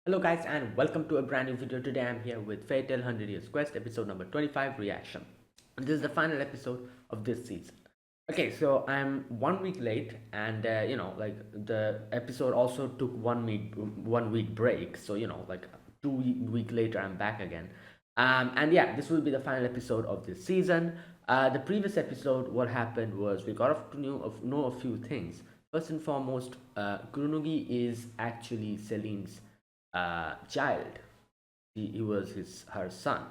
Hello guys and welcome to a brand new video. Today I'm here with Fairy Tail 100 Years Quest episode number 25 reaction. And this is the final episode of this season. Okay, so I'm 1 week late and like the episode also took 1 week break. So like 2 week later I'm back again. And yeah, this will be the final episode of this season. The previous episode, what happened was we got to know a few things. First and foremost, Kurunugi is actually Celine's child. He was her son.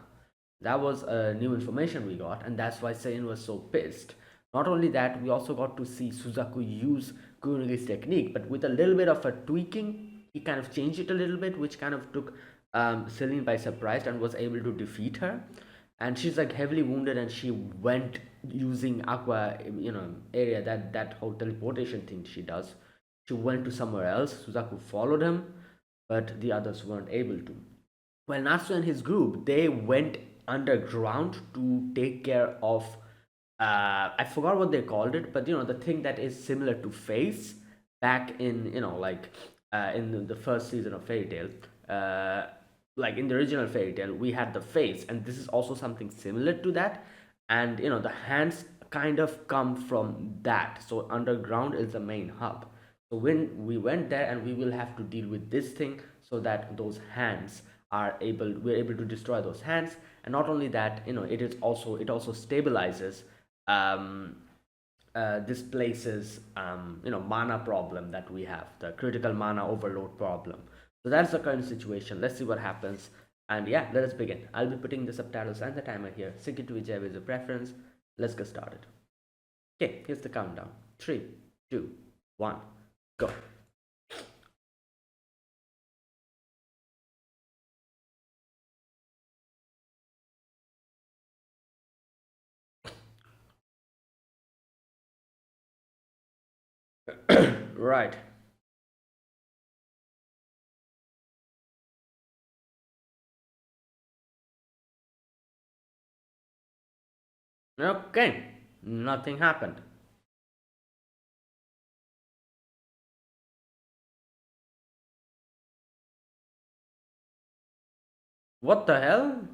That was new information we got, and that's why Sein was so pissed. Not only that, we also got to see Suzaku use Kunugi's technique, but with a little bit of a tweaking, he kind of changed it a little bit, which kind of took Celine by surprise and was able to defeat her. And she's like heavily wounded, and she went using Aqua, area that whole teleportation thing she does. She went to somewhere else. Suzaku followed him, but the others weren't able to. Well, Natsu and his group, they went underground to take care of I forgot what they called it, but the thing that is similar to Face back in like in the first season of Fairy Tail. Like in the original Fairy Tail, we had the face, and this is also something similar to that. And the hands kind of come from that. So underground is the main hub. So when we went there, and we will have to deal with this thing so that those hands we're able to destroy those hands. And not only that, it also stabilizes um, displaces mana problem that we have, the critical mana overload problem. So that's the current situation. Let's see what happens. And yeah, let us begin. I'll be putting the subtitles and the timer here. Sync it to whichever is your preference. Let's get started. Okay, here's the countdown. 3, 2, 1, go. Right. Okay, nothing happened. What the hell?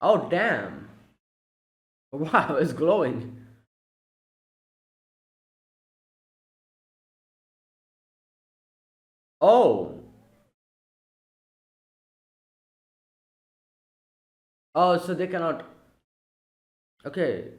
Oh damn. Wow, it's glowing. Oh. Oh, so they cannot. Okay.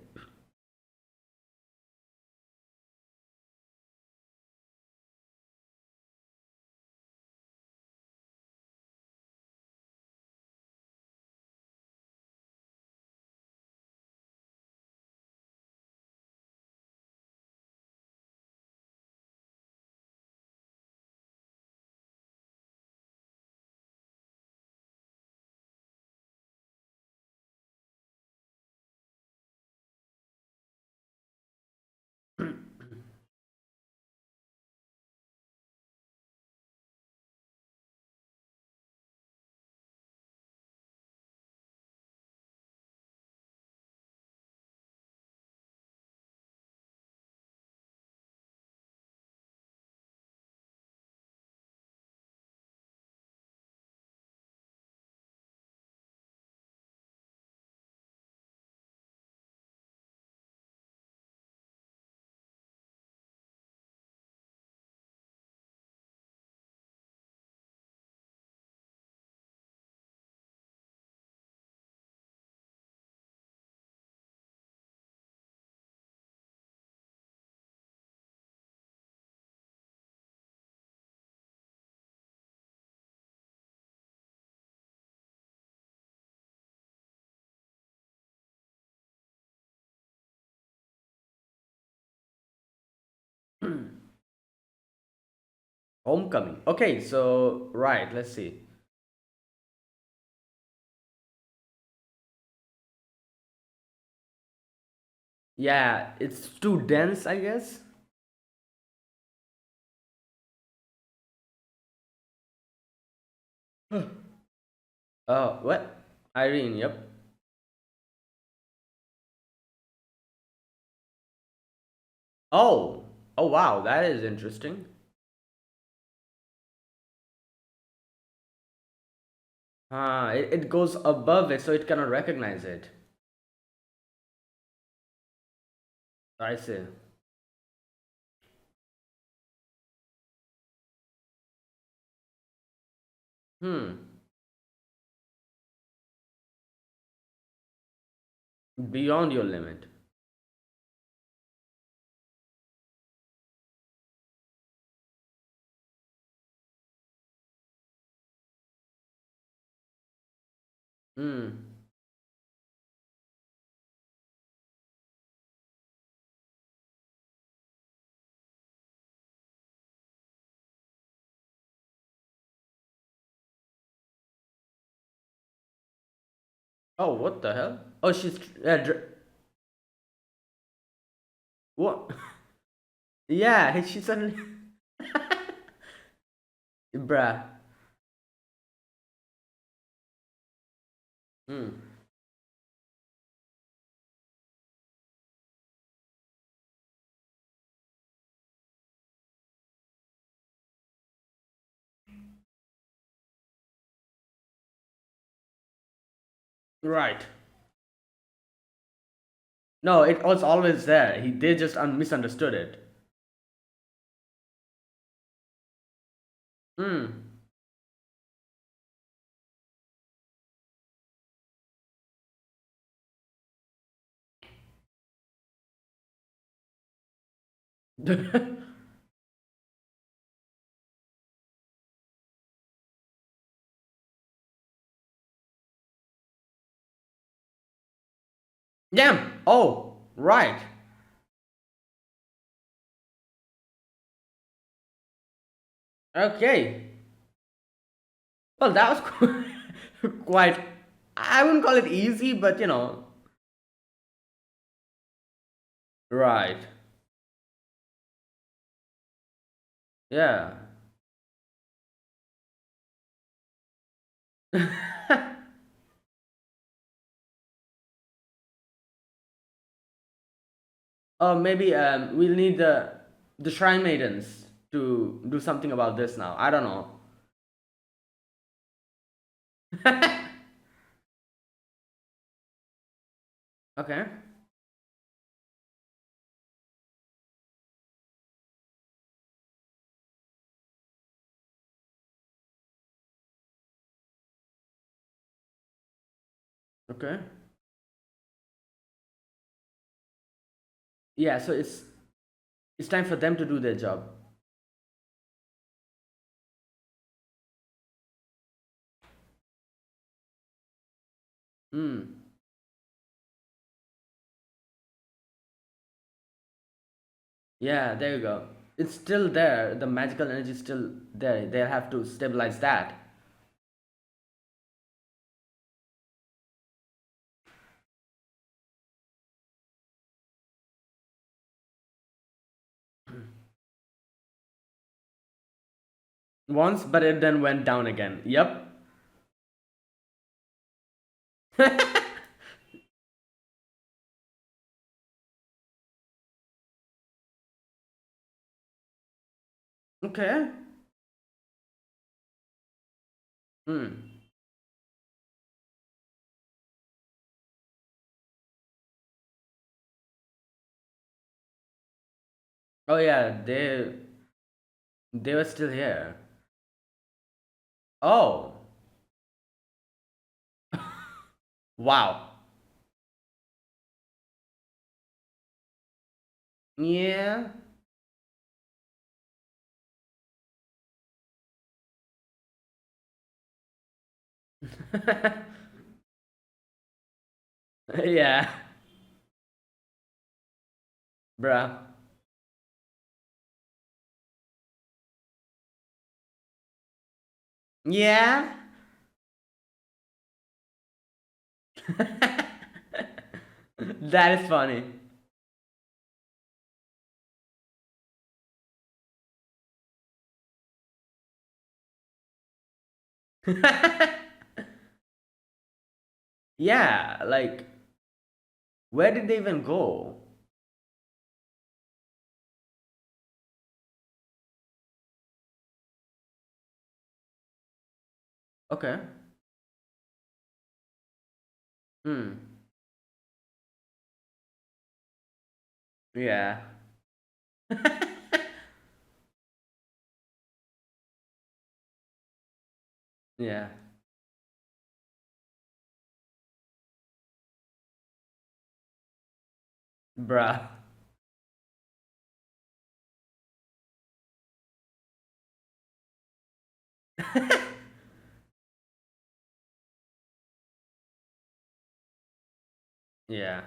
Homecoming. Okay, so right, let's see. Yeah, it's too dense, I guess. Oh, what? Irene, yep. Oh, oh wow, that is interesting. It goes above it, so it cannot recognize it. I see. Hmm. Beyond your limit. Hmm. Oh, what the hell? Oh, she's what? Yeah, she suddenly, bruh. Hmm. Right. No, it was always there. They just misunderstood it. Hmm. Damn. Oh, right. Okay. Well, that was quite. I wouldn't call it easy, but right. Yeah. Or maybe we'll need the shrine maidens to do something about this now. I don't know. Okay. Okay. Yeah. So it's time for them to do their job. Hmm. Yeah. There you go. It's still there. The magical energy is still there. They have to stabilize that. Once, but it then went down again. Yep. Okay. Hmm. Oh yeah. They were still here. Oh. Wow. Yeah. Yeah. Bruh. Yeah. That is funny. Yeah, like where did they even go? Okay. Hmm. Yeah. Yeah. Bruh. Yeah.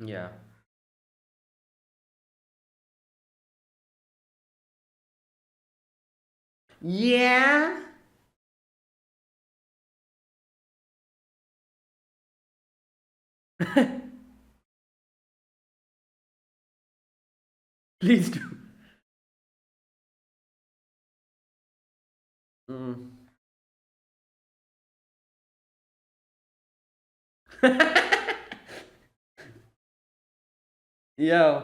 Yeah. Yeah. Please do. Mm. Yo.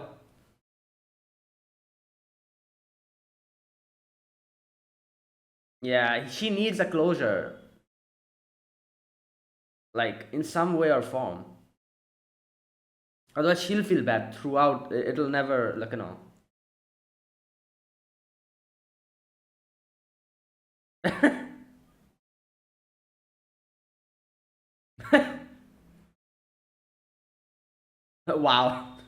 Yeah, she needs a closure, like in some way or form. Otherwise, she'll feel bad throughout. It'll never, like, Wow.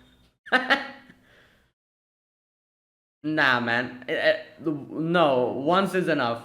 Nah, man. No, once is enough.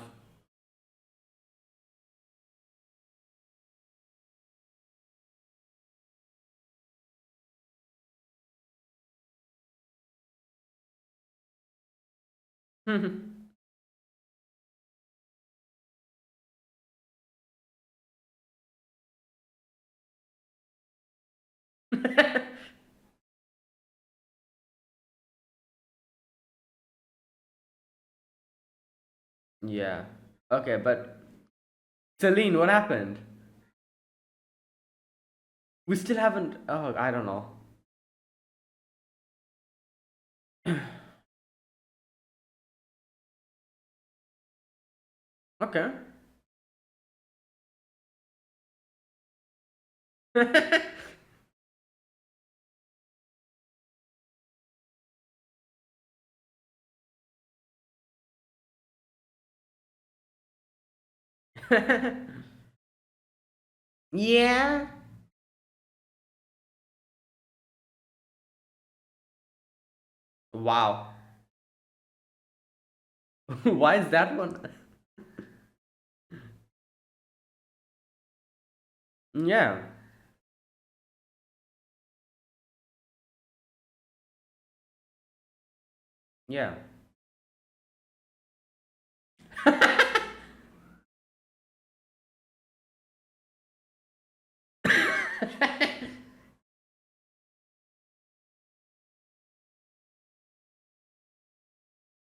Yeah. Okay, but Celine, what happened? We still haven't. Oh, I don't know. Okay. Yeah. Wow. Why is that one? Yeah. Yeah.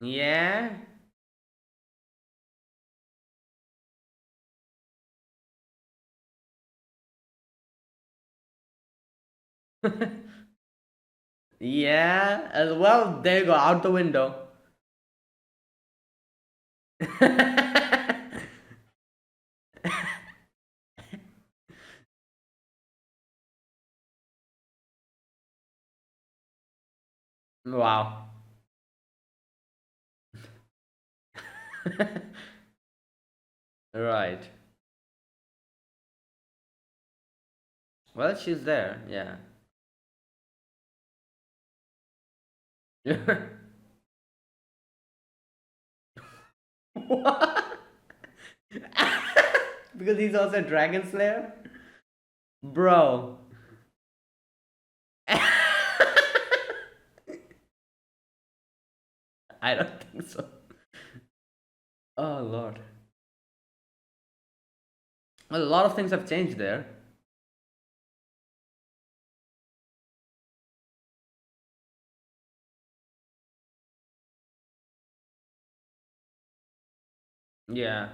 Yeah. Yeah. As well, there you go, out the window. Wow. Right. Well, she's there. Yeah. What? Because he's also a dragon slayer? Bro. I don't think so. Oh, Lord. Well, a lot of things have changed there. Yeah.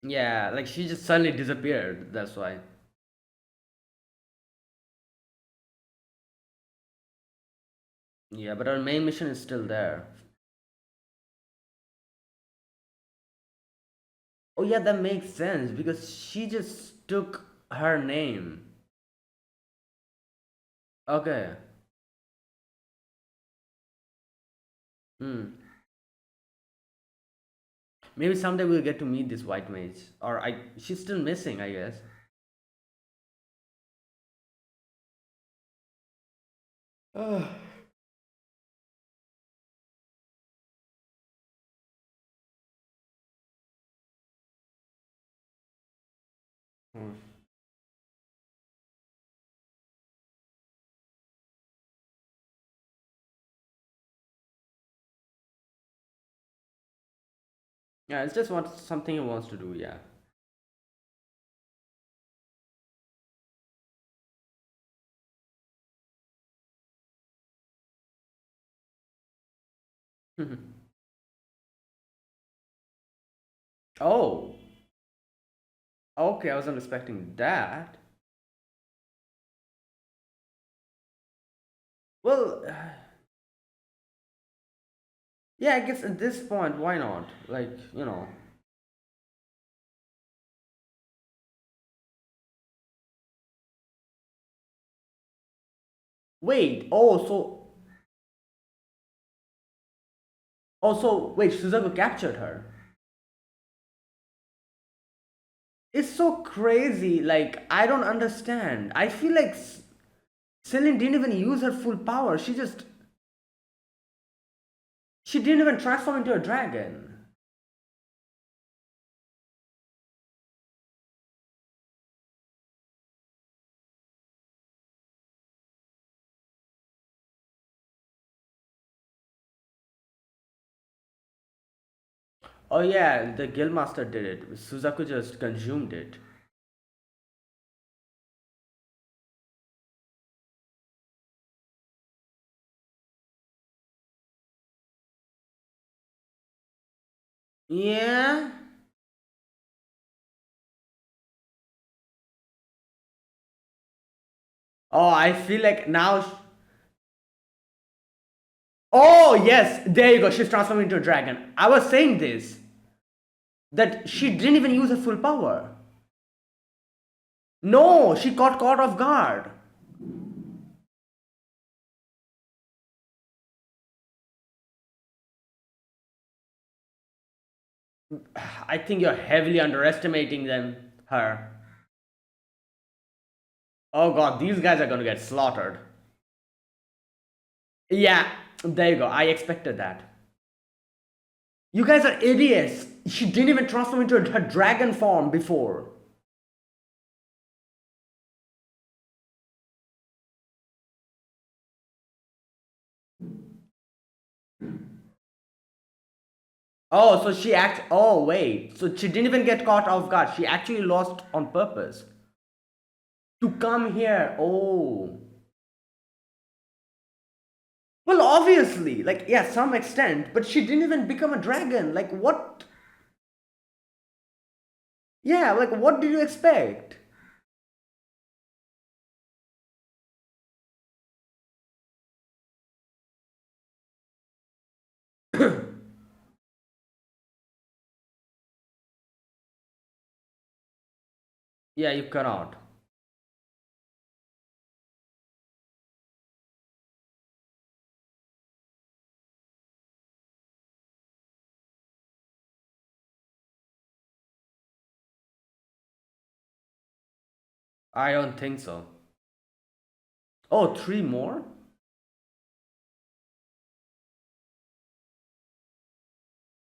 Yeah, like she just suddenly disappeared. That's why. Yeah, but our main mission is still there. Oh yeah, that makes sense because she just took her name. Okay. Hmm. Maybe someday we'll get to meet this white mage. Or I she's still missing, I guess. Ugh. Hmm. Yeah, it's just something he wants to do, yeah. Oh, okay, I wasn't expecting that. Well, yeah, I guess at this point, why not? Like, wait, wait, Suzaku captured her. It's so crazy, like, I don't understand. I feel like Celine didn't even use her full power. She didn't even transform into a dragon. Oh yeah, the Guildmaster did it. Suzaku just consumed it. Yeah. Oh, I feel like now. Oh yes, there you go. She's transforming into a dragon. I was saying this that she didn't even use her full power. No, she got caught off guard. I think you're heavily underestimating them. Her. Oh god, these guys are gonna get slaughtered. Yeah, there you go. I expected that. You guys are idiots. She didn't even transform into her dragon form before. Oh, so she act. Oh, wait. So she didn't even get caught off guard. She actually lost on purpose to come here. Oh. Well, obviously, like, yeah, some extent, but she didn't even become a dragon. Like, what? Yeah, like, what did you expect? Yeah, you cannot. I don't think so. Oh, three more?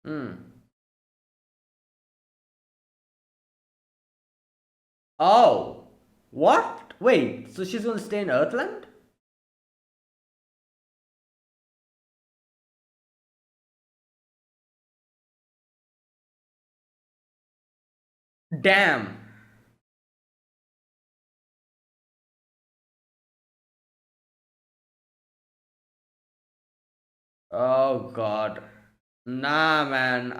Hmm. Oh. What? Wait, so she's gonna stay in Earthland? Damn. Oh, God. Nah, man.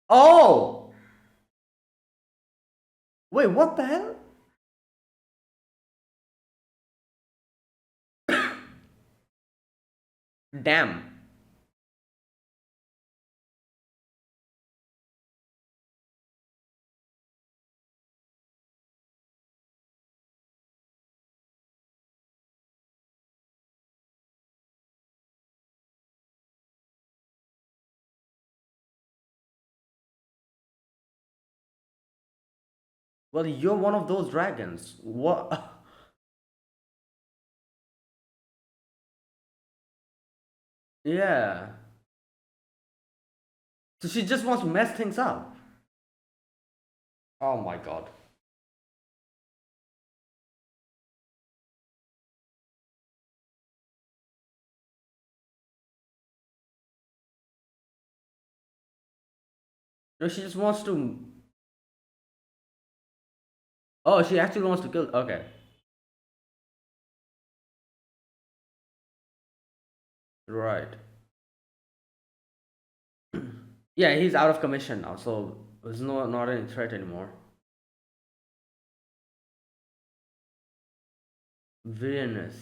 Oh! Wait, what the hell? Damn. Well, you're one of those dragons. What? Yeah. So she just wants to mess things up. Oh my god. No, she just wants to. Oh, she actually wants to kill. Okay. Right. Yeah, he's out of commission now, so there's not any threat anymore. Villainous.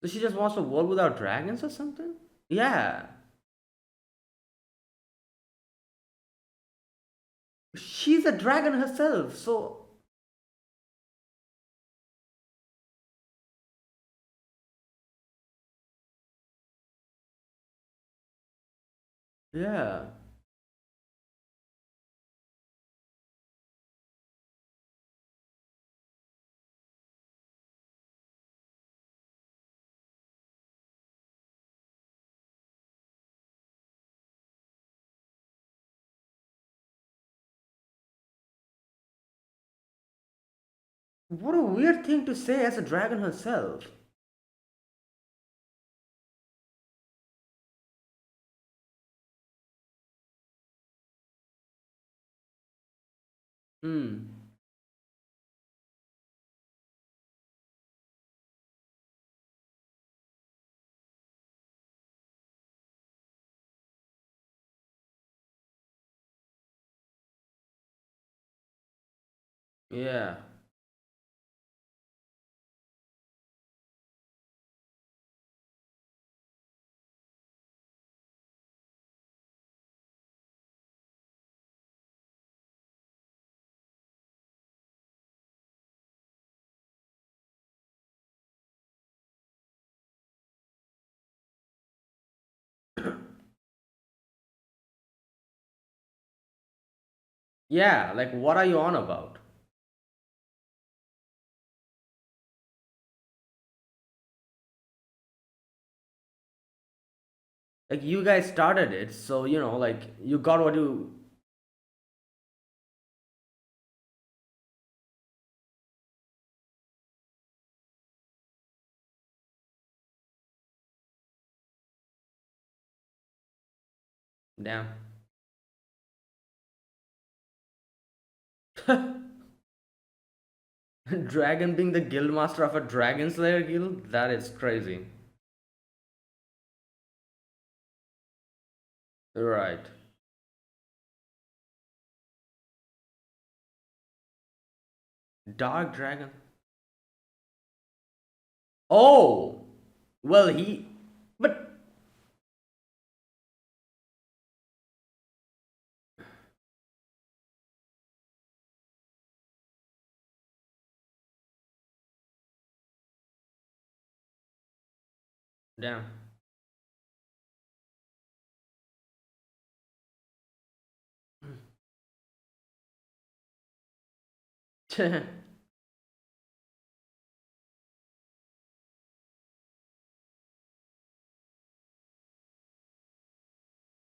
So she just wants a world without dragons or something? Yeah. She's a dragon herself, so yeah. What a weird thing to say as a dragon herself. Hmm. Yeah. Yeah, like what are you on about? Like you guys started it, so like you got what you. Damn. Dragon being the guild master of a dragon slayer guild? That is crazy. Right. Dark dragon. Oh! Well, he. But. Damn.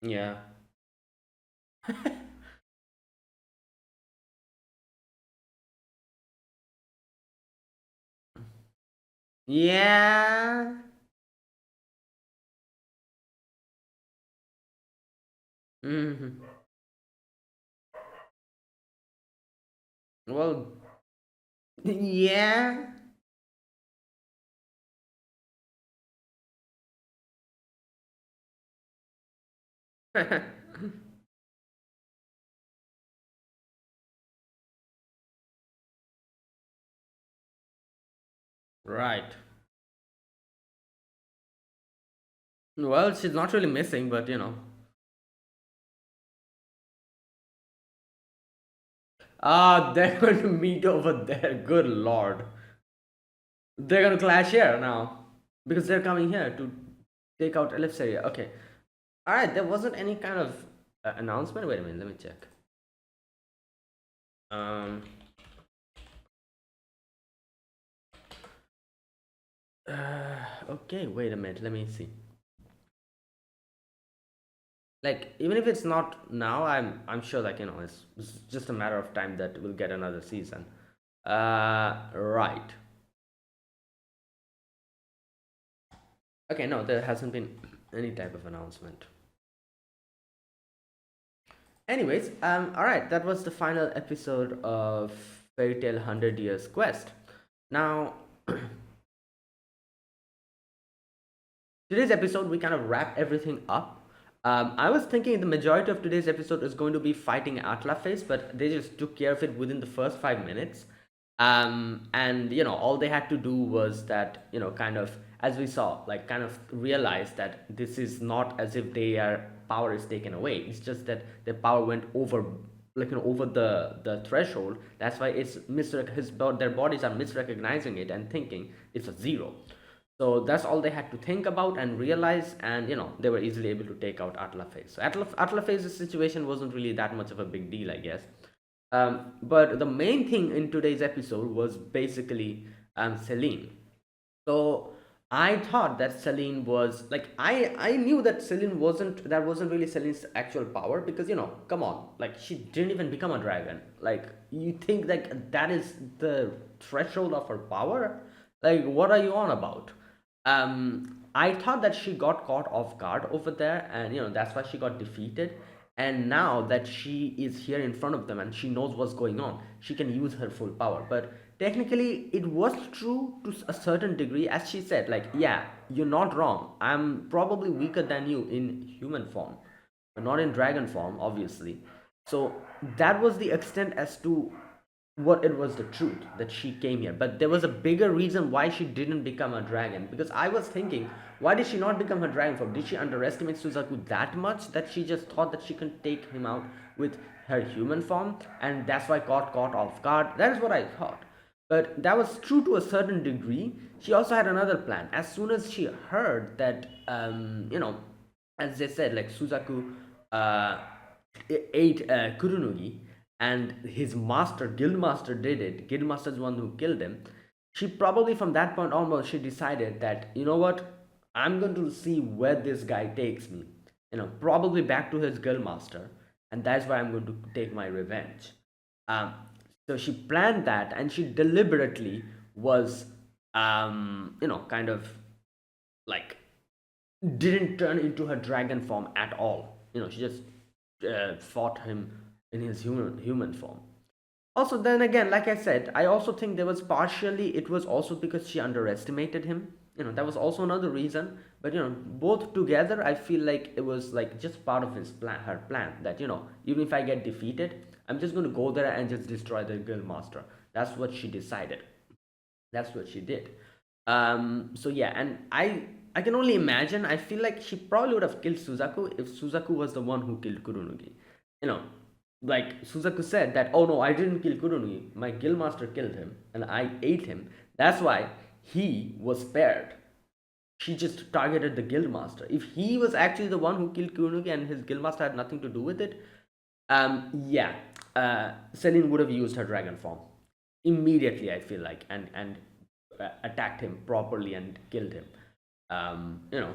Yeah. Yeah. Hmm. Well, yeah. Right. Well, she's not really missing, but Ah, they're going to meet over there. Good lord. They're going to clash here now. Because they're coming here to take out Eleftheria. Okay. Alright, there wasn't any kind of announcement. Wait a minute, let me check. Um. Okay, wait a minute, let me see. Like, even if it's not now, I'm sure, like, it's just a matter of time that we'll get another season. Right. Okay, no, there hasn't been any type of announcement. Anyways, all right, that was the final episode of Fairy Tale 100 Years Quest. Now, today's episode, we kind of wrap everything up. I was thinking the majority of today's episode is going to be fighting Atlaface, but they just took care of it within the first 5 minutes. And all they had to do was that kind of, as we saw, like kind of realize that this is not as if their power is taken away. It's just that their power went over, like over the threshold. That's why it's their bodies are misrecognizing it and thinking it's a zero. So that's all they had to think about and realize, and they were easily able to take out Atlaface. So Atlaface's situation wasn't really that much of a big deal, I guess. But the main thing in today's episode was basically Celine. So I thought that Celine was like, I knew that Celine wasn't really Celine's actual power, because come on, like she didn't even become a dragon. Like, you think like that is the threshold of her power? Like, what are you on about? I thought that she got caught off guard over there, and that's why she got defeated. And now that she is here in front of them and she knows what's going on, she can use her full power. But technically, it was true to a certain degree, as she said, like, yeah, you're not wrong. I'm probably weaker than you in human form, but not in dragon form, obviously. So that was the extent as to what it was the truth that she came here. But there was a bigger reason why she didn't become a dragon, because I was thinking, why did she not become her dragon form? Did she underestimate Suzaku that much that she just thought that she can take him out with her human form, and that's why got caught off guard? That is what I thought. But that was true to a certain degree. She also had another plan. As soon as she heard that as they said, like Suzaku uh, ate Kurunugi, and his master, Guildmaster, did it. Guildmaster is the one who killed him. She probably, from that point onwards, she decided that, you know what, I'm going to see where this guy takes me. Probably back to his Guildmaster, and that's why I'm going to take my revenge. Um, so she planned that, and she deliberately was, kind of like didn't turn into her dragon form at all. She just fought him in his human form. Also, then again, like I said, I also think there was partially, it was also because she underestimated him. That was also another reason. But both together, I feel like it was like just part of his plan, her plan, that even if I get defeated, I'm just going to go there and just destroy the guild master. That's what she decided. That's what she did. So yeah, and I can only imagine. I feel like she probably would have killed Suzaku if Suzaku was the one who killed Kurunugi. You know, like Suzaku said that, oh no, I didn't kill Kurunugi. My guildmaster killed him, and I ate him. That's why he was spared. She just targeted the guildmaster. If he was actually the one who killed Kurunugi and his guildmaster had nothing to do with it, yeah, Selene would have used her dragon form immediately. I feel like, and attacked him properly and killed him. Um, you know,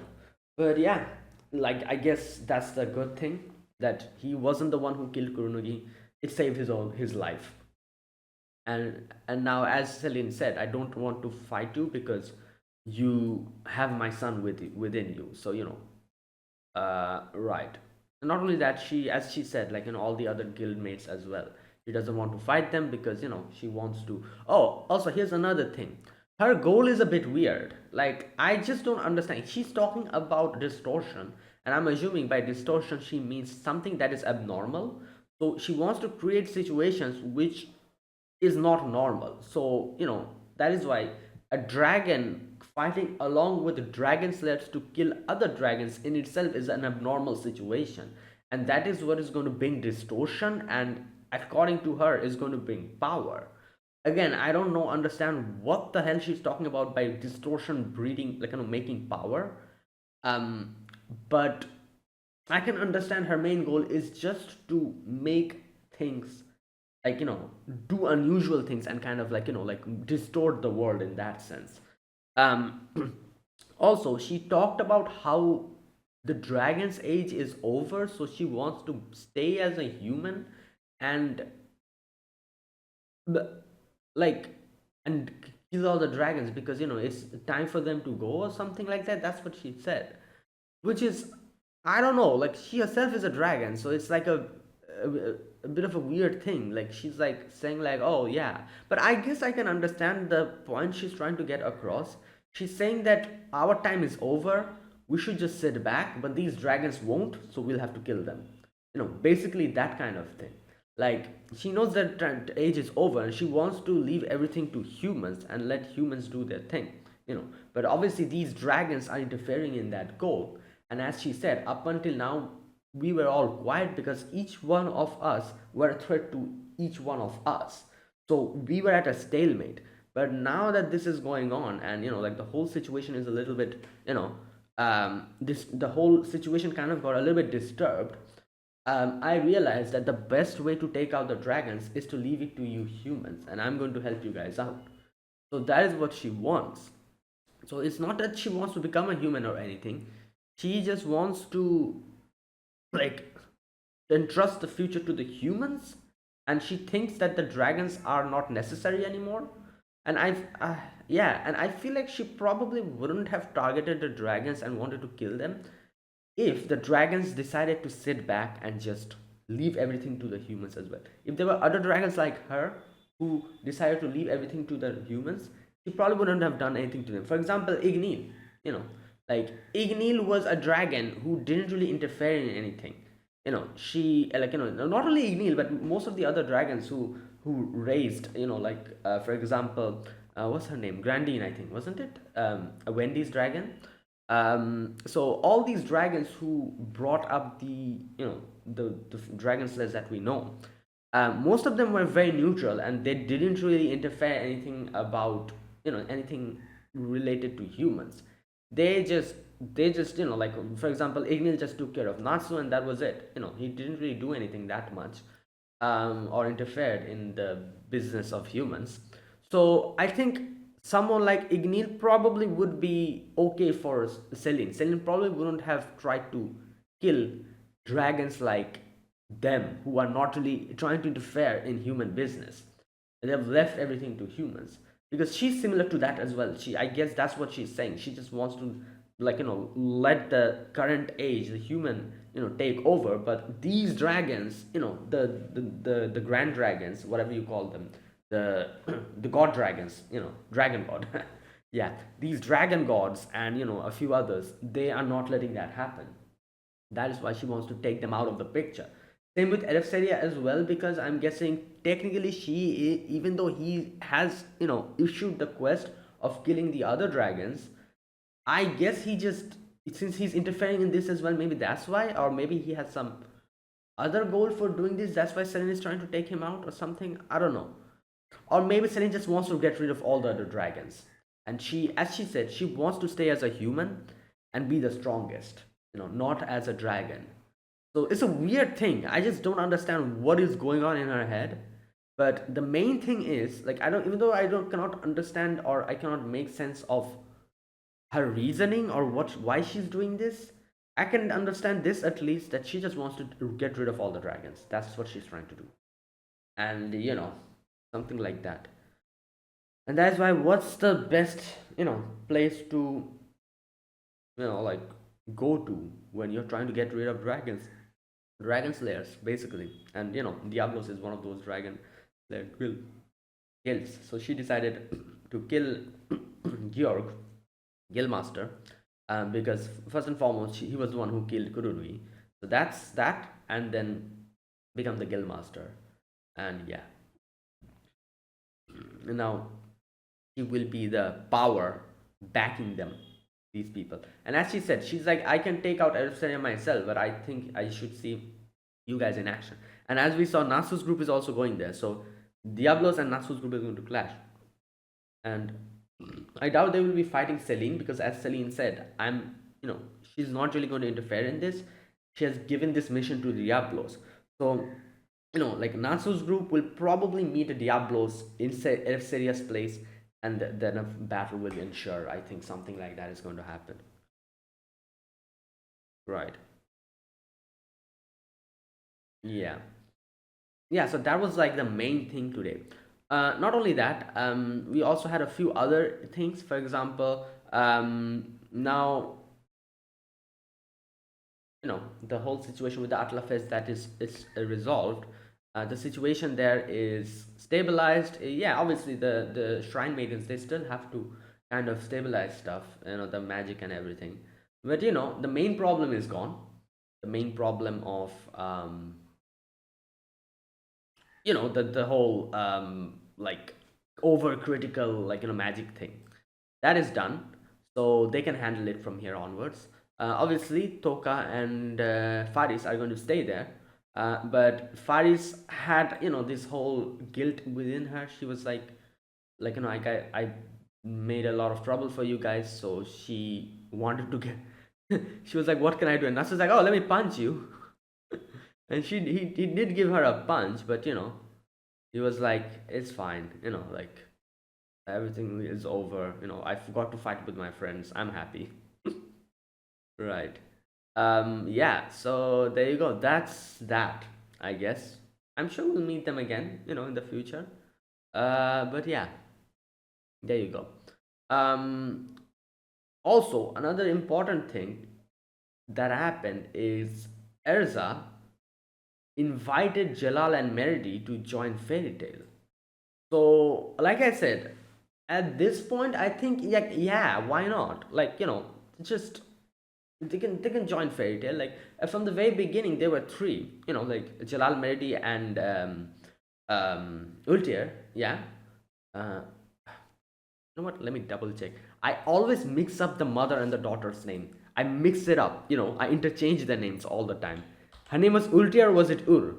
but yeah, like I guess that's the good thing, that he wasn't the one who killed Kurunugi. It saved his life. And now, as Celine said, I don't want to fight you because you have my son within you. So right. And not only that, she, as she said, like all the other guildmates as well. She doesn't want to fight them because she wants to. Oh, also here's another thing. Her goal is a bit weird. Like, I just don't understand. She's talking about distortion, And I'm assuming by distortion she means something that is abnormal. So she wants to create situations which is not normal. So, that is why a dragon fighting along with dragon slayers to kill other dragons in itself is an abnormal situation. And that is what is going to bring distortion, and according to her, is going to bring power. Again, I don't know, understand what the hell she's talking about by distortion breeding, like, making power. Um, but I can understand her main goal is just to make things, like, do unusual things and kind of, like, like distort the world in that sense. um Also, she talked about how the dragon's age is over, so she wants to stay as a human and, like, and kill all the dragons because, it's time for them to go or something like that. That's what she said, which is, I don't know, like, she herself is a dragon, so it's like a bit of a weird thing. Like, she's like saying like, oh yeah, but I guess I can understand the point she's trying to get across. She's saying that our time is over, we should just sit back, but these dragons won't, so we'll have to kill them. Basically that kind of thing. Like, she knows that age is over and she wants to leave everything to humans and let humans do their thing. But obviously these dragons are interfering in that goal. And as she said, up until now we were all quiet because each one of us were a threat to each one of us. So we were at a stalemate. But now that this is going on, and, like, the whole situation is a little bit, this the whole situation kind of got a little bit disturbed. I realized that the best way to take out the dragons is to leave it to you humans, and I'm going to help you guys out. So that is what she wants. So it's not that she wants to become a human or anything. She just wants to, like, entrust the future to the humans, and she thinks that the dragons are not necessary anymore. And yeah, and I feel like she probably wouldn't have targeted the dragons and wanted to kill them if the dragons decided to sit back and just leave everything to the humans as well. If there were other dragons like her who decided to leave everything to the humans, she probably wouldn't have done anything to them. For example, Igneel, you know, like, Igneel was a dragon who didn't really interfere in anything. She, like, not only Igneel but most of the other dragons who raised, like, for example, what's her name? Grandine, I think, wasn't it? A Wendy's dragon. So all these dragons who brought up the dragon slayers that we know, most of them were very neutral and they didn't really interfere anything about, anything related to humans. They just like, for example, Ignil just took care of Natsu and that was it. He didn't really do anything that much, or interfered in the business of humans. So I think someone like Ignil probably would be okay for Celine. Celine probably wouldn't have tried to kill dragons like them who are not really trying to interfere in human business. They have left everything to humans because she's similar to that as well. I guess that's what she's saying. She just wants to, like, let the current age, the human, take over. But these dragons, the grand dragons, whatever you call them, the the god dragons, dragon god. Yeah, these dragon gods and, a few others, they are not letting that happen. That is why she wants to take them out of the picture. Same with Eleftheria as well, because I'm guessing technically even though he has, issued the quest of killing the other dragons, I guess he just, since he's interfering in this as well, maybe that's why, or maybe he has some other goal for doing this. That's why Selene is trying to take him out or something. I don't know. Or maybe Selene just wants to get rid of all the other dragons. And she, as she said, she wants to stay as a human and be the strongest, not as a dragon. So it's a weird thing. I just don't understand what is going on in her head. But the main thing is, like, I don't, even though I don't cannot understand or I cannot make sense of her reasoning or why she's doing this, I can understand this at least, that she just wants to get rid of all the dragons. That's what she's trying to do. And, something like that. And that's why, what's the best, place to, like, go to when you're trying to get rid of dragon slayers, basically. And, Diablos is one of those dragon slayer guilds. So she decided to kill Georg, Guildmaster, because first and foremost, he was the one who killed Kurunui. So that's that, and then become the guild master. And yeah, now he will be the power backing them, these people. And as she said, she's like, I can take out Eleftheria myself, but I think I should see you guys in action. And as we saw, Nasu's group is also going there, so Diablos and Nasu's group is going to clash. And I doubt they will be fighting Celine, because as Celine said, she's not really going to interfere in this. She has given this mission to Diablos. So, like Nasu's group will probably meet Diablos in Eleftheria's place, and then a battle will ensure. I think something like that is going to happen. Right. Yeah. Yeah, so that was like the main thing today. Not only that, we also had a few other things. For example, now the whole situation with the Atlafest, that is resolved. The situation there is stabilized. Yeah, obviously the shrine maidens, they still have to kind of stabilize stuff, the magic and everything. But the main problem is gone. The main problem of the whole like overcritical, like magic thing, that is done. So they can handle it from here onwards. Obviously Toka and Faris are going to stay there, but Faris had this whole guilt within her. She was like I made a lot of trouble for you guys, so she wanted to get she was like, what can I do? And Nas was like, oh, let me punch you. And he did give her a punch, but he was like, it's fine, like everything is over. I forgot to fight with my friends. I'm happy. Right. Yeah, so there you go. That's that, I guess. I'm sure we'll meet them again, in the future. But yeah, there you go. Um, Also, another important thing that happened is Erza invited Jalal and Meridi to join Fairy Tail. So, like I said, at this point, I think yeah, why not? Like just they can join Fairy Tail. Like from the very beginning, there were three. Like Jalal, Meridi, and Ultier. Yeah. Uh, you know what? Let me double check. I always mix up the mother and the daughter's name. I mix it up. I interchange the names all the time. Her name was Ultier, or was it Ur?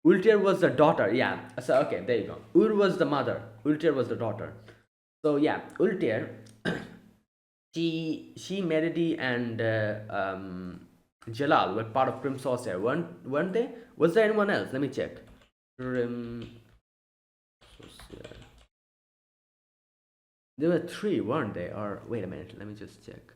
Ultier was the daughter, yeah. So okay, there you go. Ur was the mother. Ultier was the daughter. So yeah, Ultier, she Meridi and Jalal were part of Prim Sorcerer, weren't they? Was there anyone else? Let me check. Prim Sorcerer. There were three, weren't they? Or wait a minute, let me just check.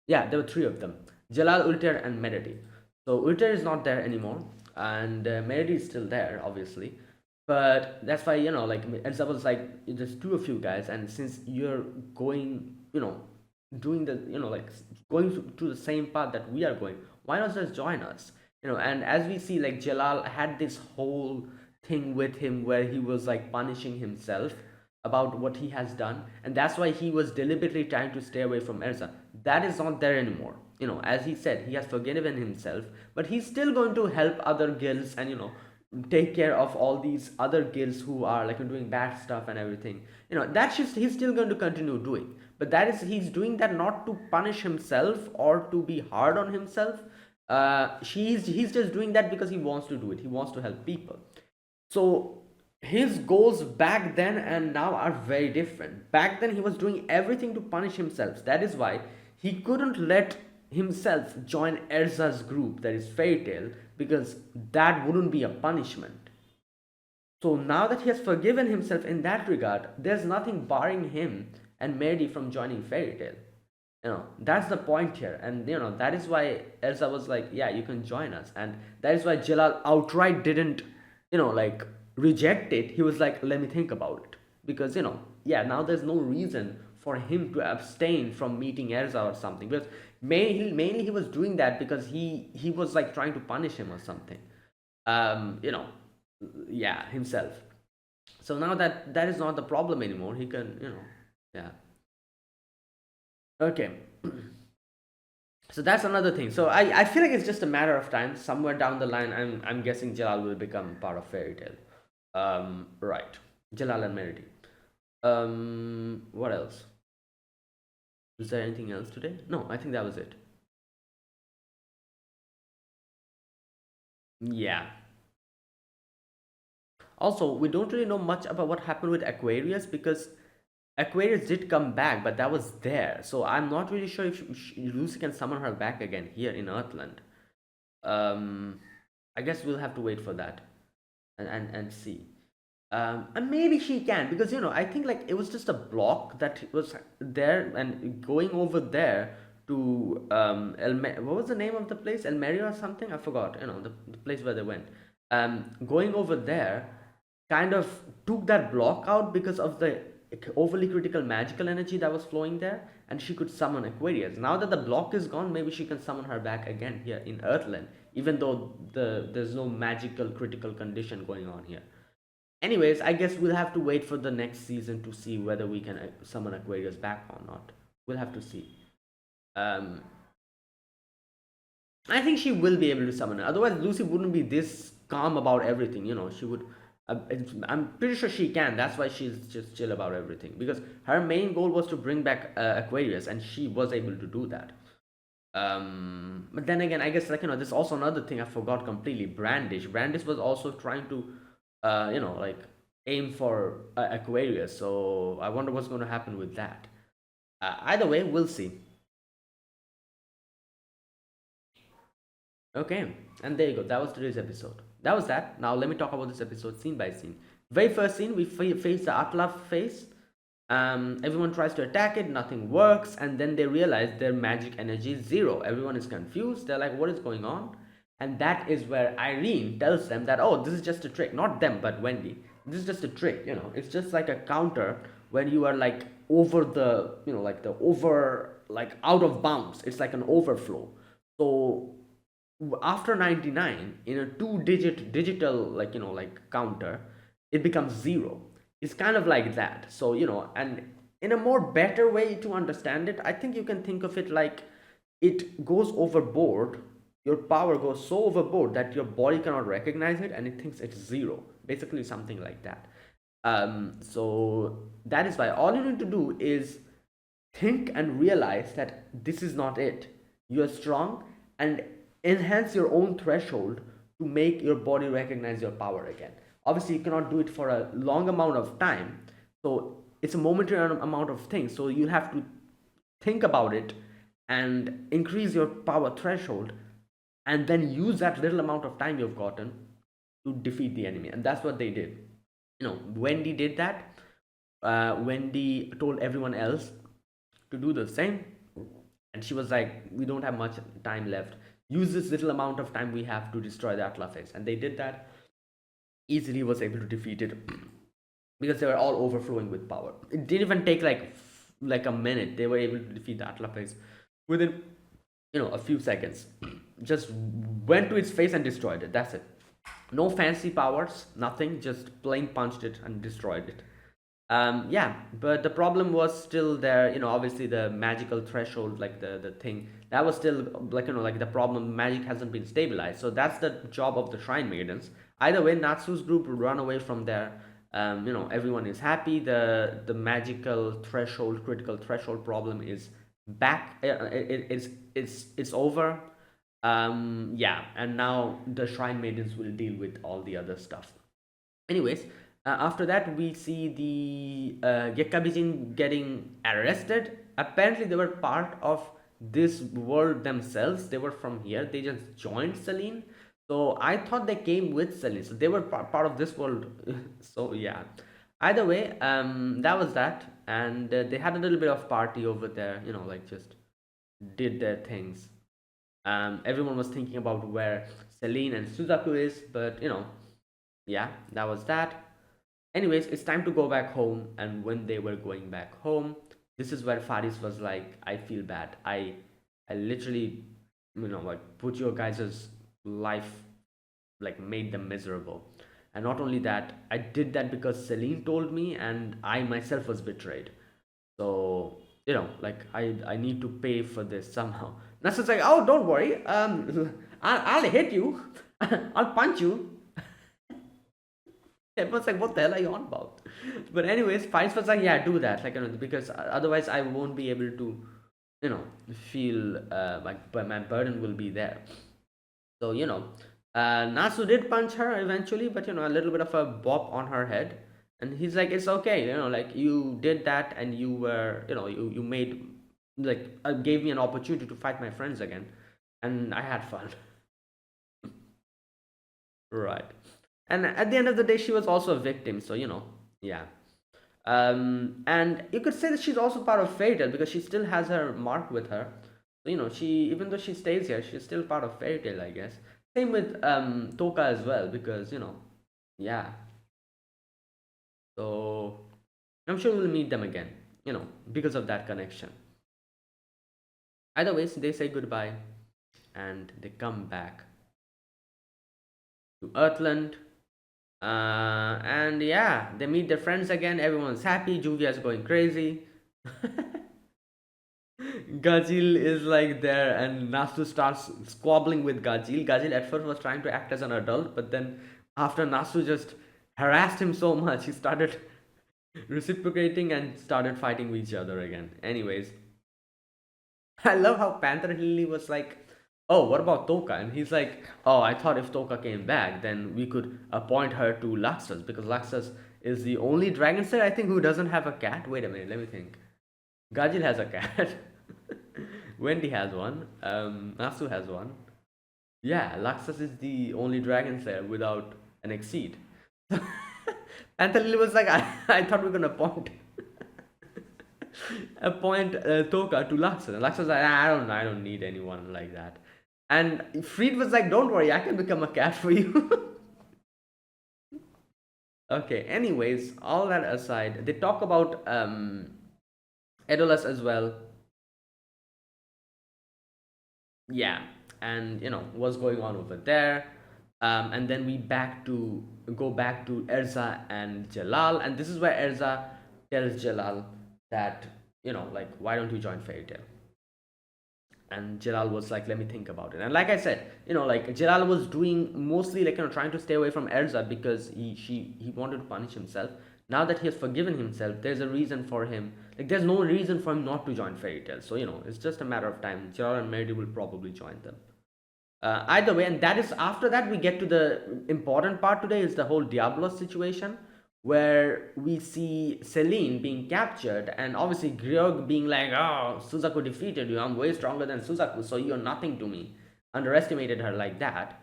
Yeah, there were three of them: Jalal, Ultier, and Meridi. So Ultier is not there anymore, and Meridi is still there, obviously. But that's why like Elsa was like, there's two of you guys, and since you're going, doing the like going to the same path that we are going, why not just join us? And as we see, like Jalal had this whole thing with him where he was like punishing himself about what he has done, and that's why he was deliberately trying to stay away from Erza. That is not there anymore. As he said, he has forgiven himself, but he's still going to help other guilds and take care of all these other guilds who are like doing bad stuff and everything. That's just he's still going to continue doing, but that is he's doing that not to punish himself or to be hard on himself. He's just doing that because he wants to do it. He wants to help people. So his goals back then and now are very different. Back then he was doing everything to punish himself. That is why he couldn't let himself join Erza's group, that is Fairy Tail, because that wouldn't be a punishment. So now that he has forgiven himself in that regard, there's nothing barring him and Meridi from joining Fairy Tail. That's the point here. And that is why Erza was like, yeah, you can join us. And that is why Jalal outright didn't like reject it. He was like, let me think about it, because yeah, now there's no reason for him to abstain from meeting Erza or something, because mainly he was doing that because he was like trying to punish him or something, um you know yeah, himself. So now that is not the problem anymore, he can yeah. Okay. So that's another thing. So I feel like it's just a matter of time. Somewhere down the line, I'm guessing Jalal will become part of Fairy Tail. Right. Jalal and Merity. What else? Is there anything else today? No, I think that was it. Yeah. Also, we don't really know much about what happened with Aquarius because Aquarius did come back, but that was there. So I'm not really sure if Lucy can summon her back again here in Earthland. Um, I guess we'll have to wait for that and see. And maybe she can because I think like it was just a block that was there and going over there to what was the name of the place? Elmeria or something? I forgot. The place where they went. Going over there kind of took that block out because of the overly critical magical energy that was flowing there, and she could summon Aquarius. Now that the block is gone, maybe she can summon her back again here in Earthland, even though there's no magical critical condition going on here. Anyways, I guess we'll have to wait for the next season to see whether we can summon Aquarius back or not. We'll have to see. Um, I think she will be able to summon it. Otherwise, Lucy wouldn't be this calm about everything. She would. I'm pretty sure she can. That's why she's just chill about everything because her main goal was to bring back Aquarius, and she was able to do that. But then again, I guess like there's also another thing I forgot completely. Brandish. Brandish was also trying to, like aim for Aquarius. So I wonder what's going to happen with that. Either way, we'll see. Okay, and there you go. That was today's episode. That was that. Now let me talk about this episode scene by scene. Very first scene, we face the Atlaf phase. Everyone tries to attack it, nothing works, and then they realize their magic energy is zero. Everyone is confused. They're like, "What is going on?" And that is where Irene tells them that, "Oh, this is just a trick. Not them, but Wendy. This is just a trick. It's just like a counter when you are like over the, like the over, like out of bounds. It's like an overflow. So after 99 in a two-digit digital like counter, it becomes zero. It's kind of like that. So and in a more better way to understand it, I think you can think of it like it goes overboard. Your power goes so overboard that your body cannot recognize it and it thinks it's zero, basically something like that. So that is why all you need to do is think and realize that this is not it. You are strong, and enhance your own threshold to make your body recognize your power again. Obviously, you cannot do it for a long amount of time. So it's a momentary amount of things. So you have to think about it and increase your power threshold and then use that little amount of time you've gotten to defeat the enemy. And that's what they did. Wendy did that. Wendy told everyone else to do the same, and she was like, "We don't have much time left. Use this little amount of time we have to destroy the Atlafes." And they did that. Easily was able to defeat it because they were all overflowing with power. It didn't even take like a minute. They were able to defeat the Atlafes within a few seconds. Just went to its face and destroyed it. That's it. No fancy powers, nothing. Just plain punched it and destroyed it. Yeah, but the problem was still there. Obviously the magical threshold, like the thing that was still like like the problem. Magic hasn't been stabilized, so that's the job of the Shrine Maidens. Either way, Natsu's group run away from there. Everyone is happy. The magical threshold, critical threshold problem is back. It's over. Yeah, and now the Shrine Maidens will deal with all the other stuff. Anyways, after that, we see the Gekkabijin getting arrested. Apparently, they were part of this world themselves. They were from here. They just joined Celine. So I thought they came with Celine. So they were part of this world. So yeah. Either way, that was that. And they had a little bit of party over there. Like just did their things. Everyone was thinking about where Celine and Suzaku is, but yeah, that was that. Anyways, it's time to go back home. And when they were going back home, this is where Faris was like, "I feel bad. I literally, like put your guys' life, like made them miserable. And not only that, I did that because Celine told me, and I myself was betrayed. So like I need to pay for this somehow. Nasu's like, oh, don't worry. I'll hit you. I'll punch you. Everyone's like, what the hell are you on about? But anyways, Spice was like, yeah, do that, like, because otherwise I won't be able to, you know, feel my burden will be there. So Nasu did punch her eventually, but a little bit of a bop on her head, and he's like, it's okay, like you did that, and you were, you made like gave me an opportunity to fight my friends again, and I had fun. Right. And at the end of the day, she was also a victim, so yeah. And you could say that she's also part of Fairy Tail because she still has her mark with her. So she, even though she stays here, she's still part of Fairy Tail, I guess. Same with Toka as well, because yeah. So I'm sure we'll meet them again, because of that connection. Either ways, they say goodbye and they come back to Earthland. And yeah, they meet their friends again. Everyone's happy. Juvia's going crazy. Gajil is like there, and Nasu starts squabbling with Gajil. Gajil at first was trying to act as an adult, but then after Nasu just harassed him so much, he started reciprocating and started fighting with each other again. Anyways, I love how Panther Lily was like, oh, what about Toka? And he's like, oh, I thought if Toka came back, then we could appoint her to Laxus because Laxus is the only dragon slayer, I think, who doesn't have a cat. Wait a minute, let me think. Gajil has a cat. Wendy has one. Nasu has one. Yeah, Laxus is the only dragon slayer without an exceed. Anthony was like, I thought we were gonna appoint Toka to Laxus. And Laxus was like, I don't need anyone like that. And Freed was like, don't worry, I can become a cat for you. Okay, anyways, all that aside, they talk about Edolas as well. Yeah, and what's going on over there. And then we go back to Erza and Jalal, and this is where Erza tells Jalal that, like, why don't you join Fairy Tail? And Jalal was like, let me think about it. And like I said, like Jalal was doing mostly like trying to stay away from Erza because he wanted to punish himself. Now that he has forgiven himself, there's a reason for him. Like there's no reason for him not to join Fairy Tail. So it's just a matter of time. Jalal and Merida will probably join them. Either way, and that is after that we get to the important part today is the whole Diablos situation where we see Celine being captured and obviously Griog being like, oh, Suzaku defeated you, I'm way stronger than Suzaku, so you're nothing to me. Underestimated her like that.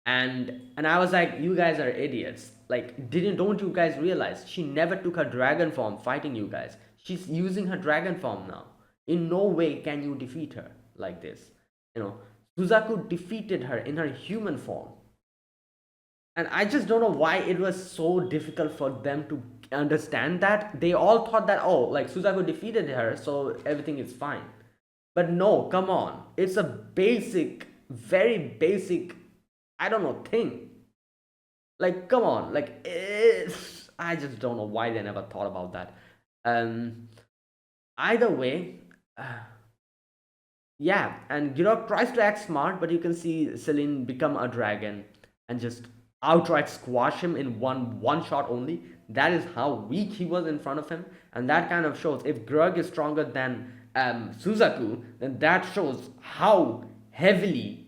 And I was like, you guys are idiots. Like, don't you guys realize she never took her dragon form fighting you guys? She's using her dragon form now. In no way can you defeat her like this. Suzaku defeated her in her human form. And I just don't know why it was so difficult for them to understand that. They all thought that, oh, like Suzaku defeated her, so everything is fine. But no, come on. It's a basic, very basic, I don't know, thing. Like, come on. Like, I just don't know why they never thought about that. Either way, yeah, and Girok tries to act smart, but you can see Celine become a dragon and just outright squash him in one shot only. That is how weak he was in front of him, and that kind of shows if Grug is stronger than Suzaku, then that shows how heavily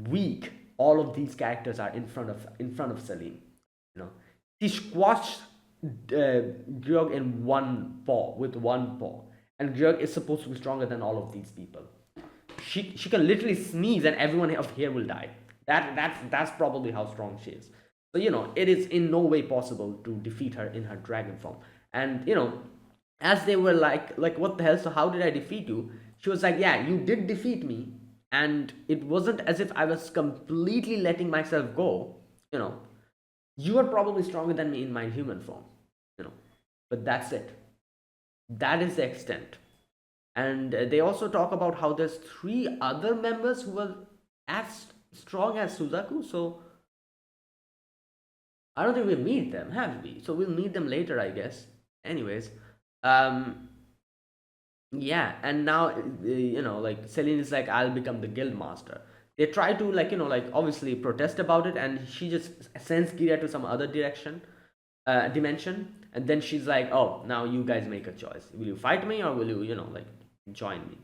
weak all of these characters are in front of Celine. He squashed Grug in one paw with one paw, and Grug is supposed to be stronger than all of these people. She can literally sneeze and everyone of here will die. That's probably how strong she is. So it is in no way possible to defeat her in her dragon form. And as they were like what the hell? So how did I defeat you? She was like, yeah, you did defeat me, and it wasn't as if I was completely letting myself go. You are probably stronger than me in my human form. But that's it. That is the extent. And they also talk about how there's 3 other members who were as strong as Suzaku. So I don't think we meet them, have we? So we'll meet them later, I guess. Anyways, um, Yeah, and now like Celine is like, I'll become the guild master. They try to, like, obviously protest about it, and she just sends Kira to some other direction, dimension, and then she's like, oh, now you guys make a choice. Will you fight me, or will you, like, join me?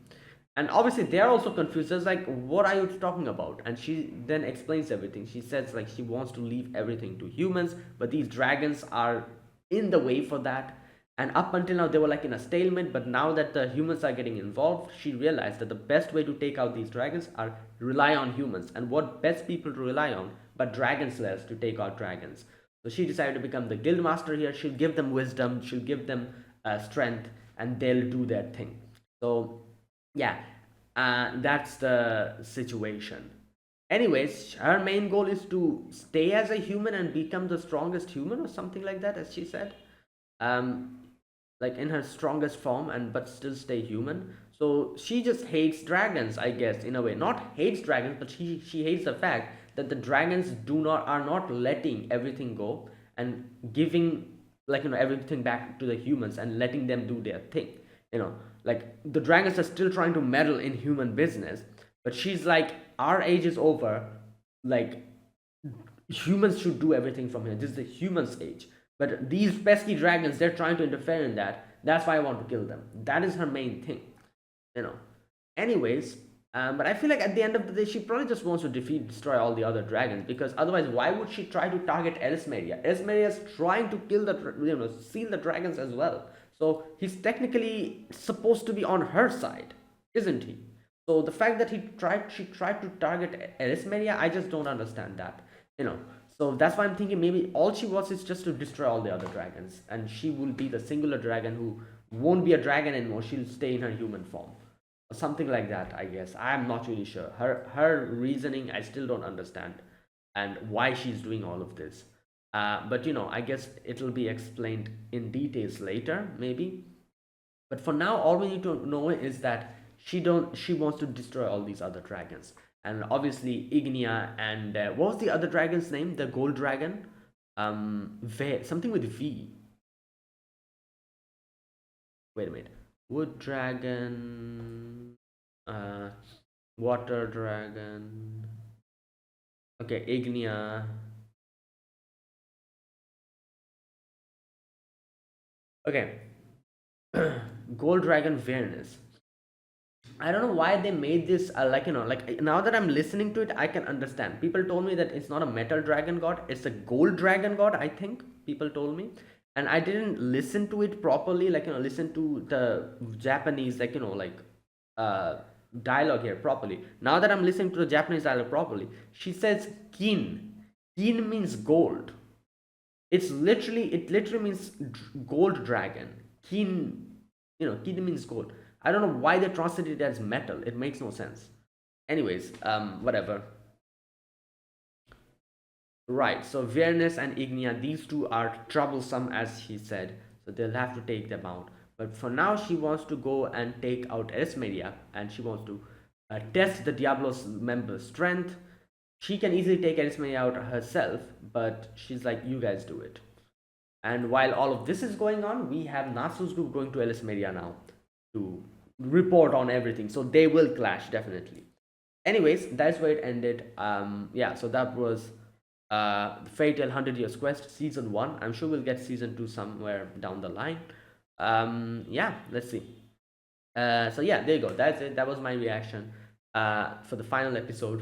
And obviously they are also confused. It's like, what are you talking about? And she then explains everything. She says like she wants to leave everything to humans, but these dragons are in the way for that. And up until now they were like in a stalemate, but now that the humans are getting involved, she realized that the best way to take out these dragons are rely on humans. And what best people to rely on but dragon slayers to take out dragons? So she decided to become the guild master here. She'll give them wisdom, she'll give them strength, and they'll do their thing. So yeah, that's the situation. Anyways, her main goal is to stay as a human and become the strongest human, or something like that, as she said. um like in her strongest form, and but still stay human. So she just hates dragons, I guess, in a way. Not hates dragons, but she hates the fact that the dragons do not are not letting everything go and giving, like, everything back to the humans and letting them do their thing. Like, the dragons are still trying to meddle in human business, but she's like, our age is over. Like, humans should do everything from here. This is the humans age, but these pesky dragons, they're trying to interfere in that. That's why I want to kill them. That is her main thing, you know anyways. But I feel like at the end of the day, she probably just wants to destroy all the other dragons, because otherwise why would she try to target Erismeria? Erismeria is trying to kill the seal the dragons as well. So he's technically supposed to be on her side, isn't he? So the fact that she tried to target Erismeria, I just don't understand that. you know so that's why I'm thinking maybe all she wants is just to destroy all the other dragons, and she will be the singular dragon who won't be a dragon anymore. She'll stay in her human form, or something like that, I guess. I'm not really sure. Her reasoning, I still don't understand, and why she's doing all of this. But I guess it'll be explained in details later, maybe. But for now, all we need to know is that she wants to destroy all these other dragons. And obviously Ignia, and what was the other dragon's name? The gold dragon? Something with V. Wait a minute. Wood dragon, uh water dragon. Okay, Ignia. Okay. Gold dragon Varenus. I don't know why they made this, like, now that I'm listening to it, I can understand. People told me that it's not a metal dragon god, it's a gold dragon god, I think people told me. And I didn't listen to it properly, like, listen to the Japanese, uh, dialogue here properly. Now that I'm listening to the Japanese dialogue properly, she says kin. Kin means gold. It literally means gold dragon. Kin, kin means gold. I don't know why they translated it as metal. It makes no sense. Anyways, whatever. Right. So Varenus and Ignia, these two are troublesome, as he said. So they'll have to take them out. But for now, she wants to go and take out Erismeria, and she wants to test the Diablos member's strength. She can easily take Erismeria out herself, but she's like, you guys do it. And while all of this is going on, we have Nasu's group going to Erismeria now to report on everything. So they will clash, definitely. Anyways, that's where it ended. Yeah, so that was Fairy Tail 100 Years Quest Season 1. I'm sure we'll get Season 2 somewhere down the line. Yeah, let's see. So yeah, there you go. That's it. That was my reaction for the final episode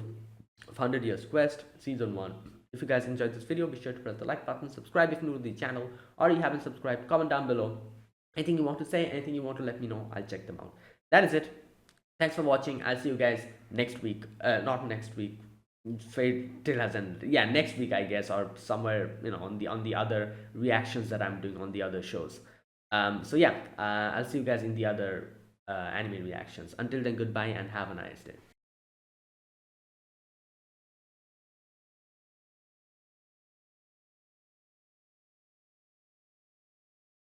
of 100 Years Quest Season 1. If you guys enjoyed this video, be sure to press the like button, subscribe if you're new to the channel, or you haven't subscribed, comment down below. Anything you want to say, anything you want to let me know, I'll check them out. That is it. Thanks for watching. I'll see you guys next week. Not next week. Fairy Tail has ended. Yeah, next week, I guess, or somewhere, on the other reactions that I'm doing on the other shows. So yeah, I'll see you guys in the other anime reactions. Until then, goodbye and have a nice day.